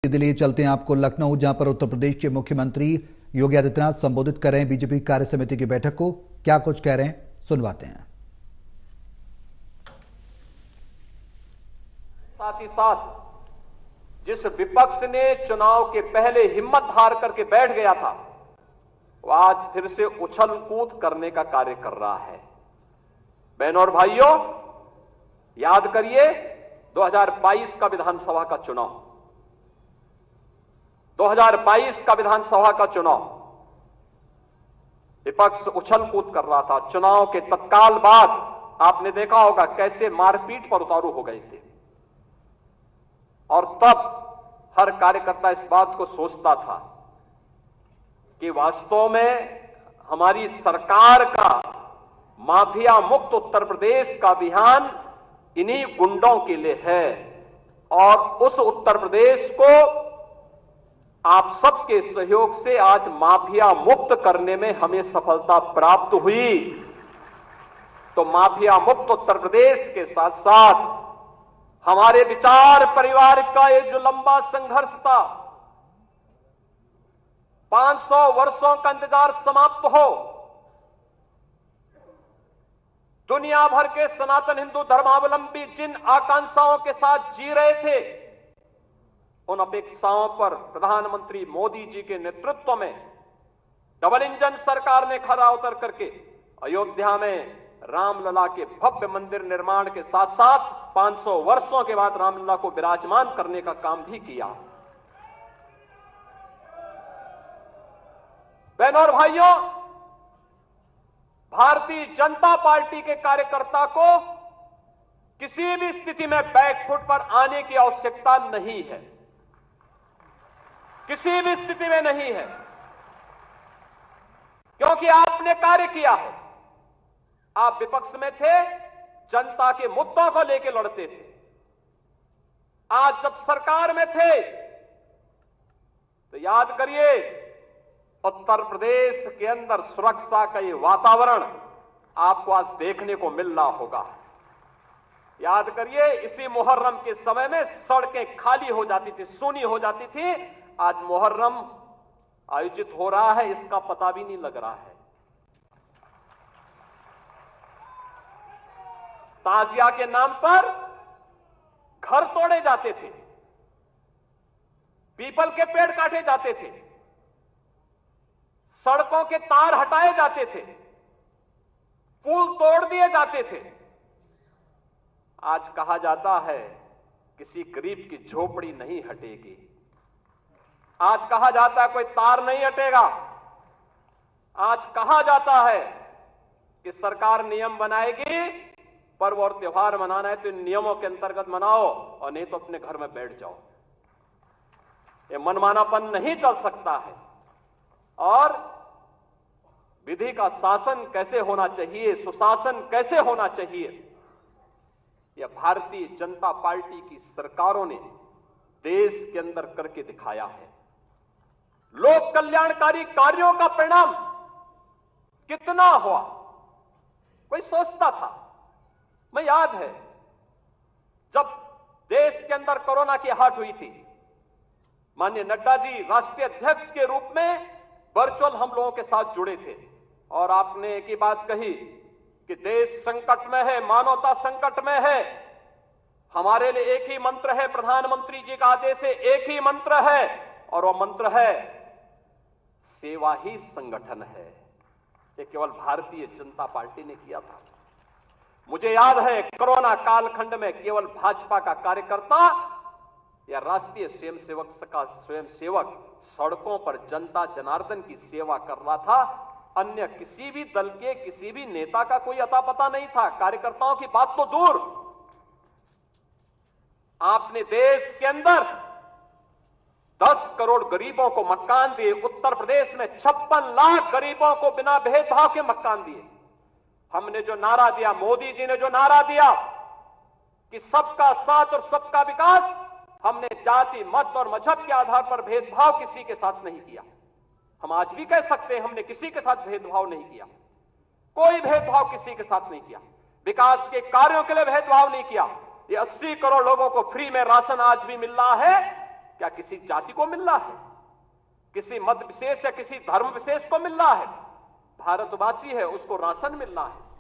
दिल्ली चलते हैं आपको लखनऊ, जहां पर उत्तर प्रदेश के मुख्यमंत्री योगी आदित्यनाथ संबोधित कर रहे हैं बीजेपी कार्य समिति की बैठक को। क्या कुछ कह रहे हैं, सुनवाते हैं। साथ ही साथ जिस विपक्ष ने चुनाव के पहले हिम्मत हार करके बैठ गया था, वो आज फिर से उछल कूद करने का कार्य कर रहा है। बहनों और भाइयों, याद करिए 2022 का विधानसभा का चुनाव, 2022 का विधानसभा का चुनाव विपक्ष उछल कूद कर रहा था। चुनाव के तत्काल बाद आपने देखा होगा कैसे मारपीट पर उतारू हो गए थे, और तब हर कार्यकर्ता इस बात को सोचता था कि वास्तव में हमारी सरकार का माफिया मुक्त उत्तर प्रदेश का अभियान इन्हीं गुंडों के लिए है, और उस उत्तर प्रदेश को आप सबके सहयोग से आज माफिया मुक्त करने में हमें सफलता प्राप्त हुई। तो माफिया मुक्त उत्तर प्रदेश के साथ साथ हमारे विचार परिवार का ये जो लंबा संघर्ष था, 500 वर्षों का इंतजार समाप्त हो, दुनिया भर के सनातन हिंदू धर्मावलंबी जिन आकांक्षाओं के साथ जी रहे थे, उन अपेक्षाओं पर प्रधानमंत्री मोदी जी के नेतृत्व में डबल इंजन सरकार ने खरा उतर करके अयोध्या में रामलला के भव्य मंदिर निर्माण के साथ साथ 500 वर्षों के बाद रामलला को विराजमान करने का काम भी किया। बहनों और भाइयों, भारतीय जनता पार्टी के कार्यकर्ता को किसी भी स्थिति में बैकफुट पर आने की आवश्यकता नहीं है, किसी भी स्थिति में नहीं है, क्योंकि आपने कार्य किया है। आप विपक्ष में थे, जनता के मुद्दों को लेकर लड़ते थे। आज जब सरकार में थे तो याद करिए, उत्तर प्रदेश के अंदर सुरक्षा का ये वातावरण आपको आज देखने को मिल रहा होगा। याद करिए, इसी मुहर्रम के समय में सड़कें खाली हो जाती थी, सूनी हो जाती थी। आज मुहर्रम आयोजित हो रहा है, इसका पता भी नहीं लग रहा है। ताजिया के नाम पर घर तोड़े जाते थे, पीपल के पेड़ काटे जाते थे, सड़कों के तार हटाए जाते थे, पुल तोड़ दिए जाते थे। आज कहा जाता है किसी गरीब की झोपड़ी नहीं हटेगी, आज कहा जाता है कोई तार नहीं हटेगा, आज कहा जाता है कि सरकार नियम बनाएगी, पर्व और त्योहार मनाना है तो इन नियमों के अंतर्गत मनाओ, और नहीं तो अपने घर में बैठ जाओ। ये मनमानापन नहीं चल सकता है। और विधि का शासन कैसे होना चाहिए, सुशासन कैसे होना चाहिए, यह भारतीय जनता पार्टी की सरकारों ने देश के अंदर करके दिखाया है। लोक कल्याणकारी कार्यों का परिणाम कितना हुआ, कोई सोचता था? मैं याद है जब देश के अंदर कोरोना की हाट हुई थी, माननीय नड्डा जी राष्ट्रीय अध्यक्ष के रूप में वर्चुअल हम लोगों के साथ जुड़े थे, और आपने एक ही बात कही कि देश संकट में है, मानवता संकट में है। हमारे लिए एक ही मंत्र है, प्रधानमंत्री जी का आदेश है, एक ही मंत्र है, और वह मंत्र है सेवा ही संगठन है। ये केवल भारतीय जनता पार्टी ने किया था। मुझे याद है कोरोना कालखंड में केवल भाजपा का कार्यकर्ता या राष्ट्रीय स्वयंसेवक सड़कों पर जनता जनार्दन की सेवा कर रहा था। अन्य किसी भी दल के किसी भी नेता का कोई अता पता नहीं था। कार्यकर्ताओं की बात तो दूर, आपने देश के अंदर 10 करोड़ गरीबों को मकान दिए। उत्तर प्रदेश में 56 लाख गरीबों को बिना भेदभाव के मकान दिए। हमने जो नारा दिया, मोदी जी ने जो नारा दिया कि सबका साथ और सबका विकास, हमने जाति मत और मजहब के आधार पर भेदभाव किसी के साथ नहीं किया। हम आज भी कह सकते हैं हमने किसी के साथ भेदभाव नहीं किया, कोई भेदभाव किसी के साथ नहीं किया। विकास के कार्यों के लिए भेदभाव नहीं किया। ये 80 करोड़ लोगों को फ्री में राशन आज भी मिल रहा है, क्या किसी जाति को मिल रहा है, किसी मत विशेष या किसी धर्म विशेष को मिल रहा है? भारतवासी है, उसको राशन मिल रहा है।